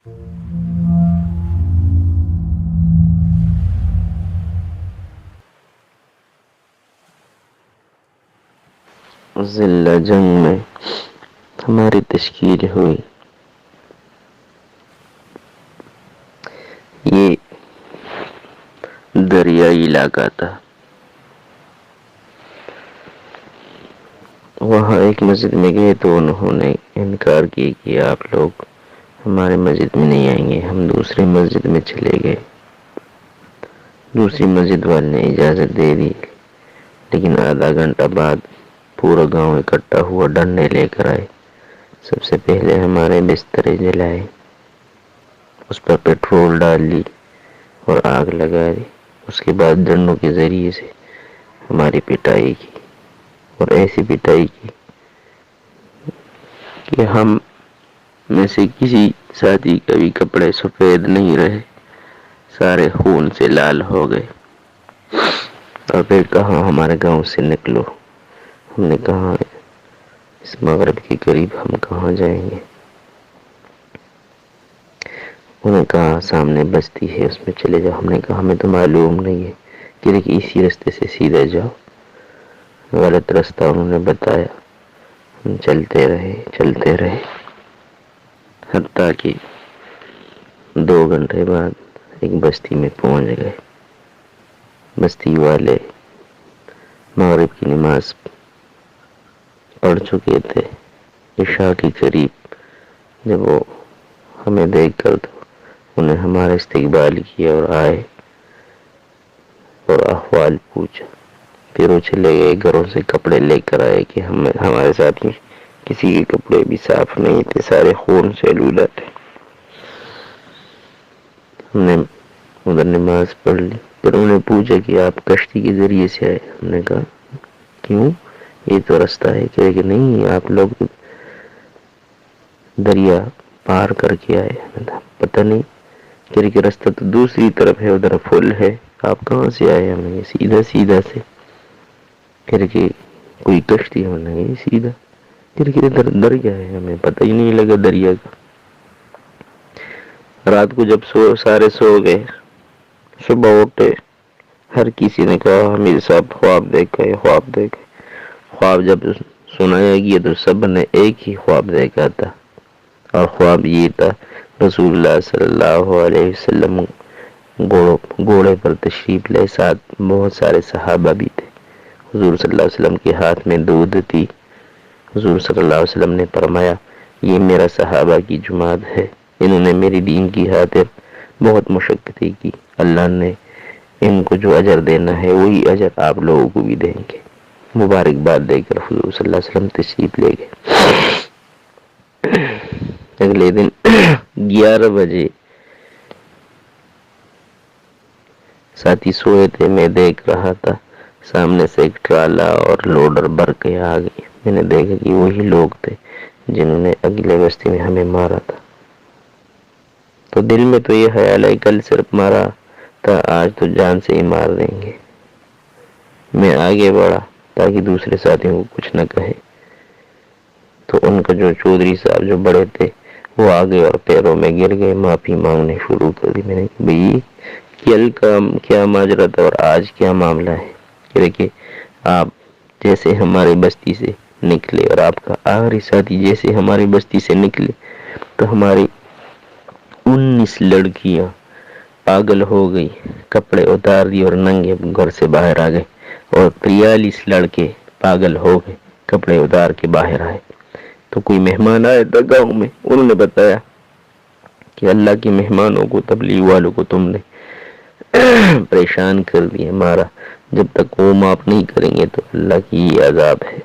ضلع جنگ میں ہماری تشکیل ہوئی. یہ دریائی علاقہ تھا. وہاں ایک مسجد میں گئے تو انہوں نے انکار کیا کہ آپ لوگ ہمارے مسجد میں نہیں آئیں گے. ہم دوسری مسجد میں چلے گئے. دوسری مسجد والے نے اجازت دے دی، لیکن آدھا گھنٹہ بعد پورا گاؤں اکٹھا ہوا. ڈنڈے لے کر آئے. سب سے پہلے ہمارے بسترے جلائے، اس پر پیٹرول ڈال لی اور آگ لگا دی. اس کے بعد ڈنڈوں کے ذریعے سے ہماری پٹائی کی، اور ایسی پٹائی کی کہ ہم میں سے کسی ساتھی کا بھی کپڑے سفید نہیں رہے، سارے خون سے لال ہو گئے. اور پھر کہا ہمارے گاؤں سے نکلو. ہم نے کہا اس مغرب کے قریب ہم کہاں جائیں گے؟ انہوں نے کہا سامنے بستی ہے، اس میں چلے جاؤ. ہم نے کہا ہمیں تو معلوم نہیں ہے. کہ دیکھیے اسی راستے سے سیدھا جاؤ. غلط راستہ انہوں نے بتایا. ہم چلتے رہے حتیٰ کہ 2 گھنٹے بعد ایک بستی میں پہنچ گئے. بستی والے مغرب کی نماز پڑھ چکے تھے. عشاء کے قریب جب وہ ہمیں دیکھ کر تو انہیں ہمارا استقبال کیا اور آئے اور احوال پوچھا. پھر وہ چلے گئے. گھروں سے کپڑے لے کر آئے کہ ہمارے ساتھ کسی کے کپڑے بھی صاف نہیں تھے، سارے خون سے آلودہ تھے. ہم نے ادھر نماز پڑھ لی. پھر انہوں نے پوچھا کہ آپ کشتی کے ذریعے سے آئے. ہم نے کہا کیوں؟ یہ تو راستہ ہے. کہ نہیں، آپ لوگ دریا پار کر کے آئے. پتہ نہیں کہ راستہ تو دوسری طرف ہے، ادھر پل ہے. آپ کہاں سے آئے؟ ہم نے سیدھا سے. کہ کوئی کشتی ہونا ہے سیدھا. کہ دریا ہے، ہمیں پتہ ہی نہیں لگا دریا کا. رات کو جب سارے سو گئے، صبح اٹھے، ہر کسی نے کہا حمید صاحب خواب دیکھے. خواب جب سنایا گیا تو سب نے ایک ہی خواب دیکھا تھا، اور خواب یہ تھا رسول اللہ صلی اللہ علیہ وسلم گھوڑے پر تشریف لے، ساتھ بہت سارے صحابہ بھی تھے. حضور صلی اللہ علیہ وسلم کے ہاتھ میں دودھ تھی. حضور صلی اللہ علیہ وسلم نے فرمایا یہ میرا صحابہ کی جماعت ہے، انہوں نے میری دین کی خاطر بہت مشقتیں کی. اللہ نے ان کو جو اجر دینا ہے وہی اجر آپ لوگوں کو بھی دیں گے. مبارکباد دے کر حضور صلی اللہ علیہ وسلم تشریف لے گئے. اگلے دن 11 بجے ساتھی سوئے تھے. میں دیکھ رہا تھا سامنے سے ایک ٹرالا اور لوڈر بھر کے آ گئی. میں نے دیکھا کہ وہی لوگ تھے جنہوں نے اگلے بستی میں ہمیں مارا تھا. تو دل میں تو یہ خیال ہے کل صرف مارا تھا، آج تو جان سے ہی مار دیں گے. میں آگے بڑھا تاکہ دوسرے ساتھیوں کو کچھ نہ کہے. تو ان کا جو چودھری صاحب جو بڑے تھے وہ آگے اور پیروں میں گر گئے، معافی مانگنے شروع کر دی. میں نے کہا بھئی کل کا کیا ماجرا تھا اور آج کیا معاملہ ہے؟ کہ آپ جیسے ہماری بستی سے نکلے اور آپ کا آخری ساتھی جیسے ہماری بستی سے نکلے تو ہماری 19 لڑکیاں پاگل ہو گئی، کپڑے اتار دی اور ننگے گھر سے باہر آ گئے. اور 43 لڑکے پاگل ہو گئے، کپڑے اتار کے باہر آئے. تو کوئی مہمان آیا تھا گاؤں میں، انہوں نے بتایا کہ اللہ کے مہمانوں کو، تبلیغ والوں کو تم نے پریشان کر دیا، مارا. جب تک وہ معاف نہیں کریں گے تو اللہ کی یہ عذاب ہے.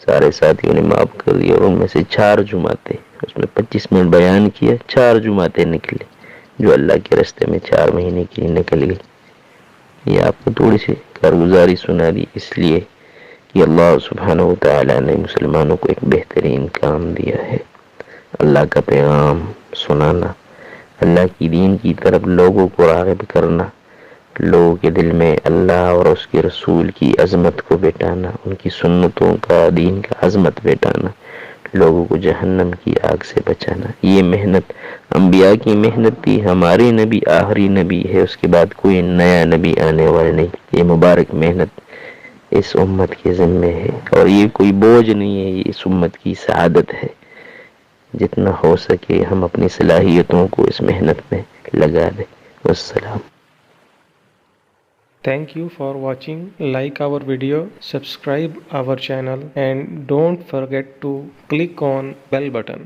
سارے ساتھیوں نے معاف کر دیا اور ان میں سے 4 جماعتیں، اس میں 25 منٹ بیان کیا، 4 جماعتیں نکلے جو اللہ کے راستے میں 4 مہینے کے لیے نکل گئی. یہ آپ کو تھوڑی سی کارگزاری سنا دی اس لیے کہ اللہ سبحانہ وتعالی نے مسلمانوں کو ایک بہترین کام دیا ہے، اللہ کا پیغام سنانا، اللہ کی دین کی طرف لوگوں کو راغب کرنا، لوگوں کے دل میں اللہ اور اس کے رسول کی عظمت کو بٹھانا، ان کی سنتوں کا، دین کا عظمت بٹھانا، لوگوں کو جہنم کی آگ سے بچانا. یہ محنت انبیاء کی محنت تھی. ہمارے نبی آخری نبی ہے، اس کے بعد کوئی نیا نبی آنے والا نہیں. یہ مبارک محنت اس امت کے ذمے ہے، اور یہ کوئی بوجھ نہیں ہے، یہ اس امت کی سعادت ہے. جتنا ہو سکے ہم اپنی صلاحیتوں کو اس محنت میں لگا دیں. والسلام. Thank you for watching. Like our video, subscribe our channel, and don't forget to click on bell button.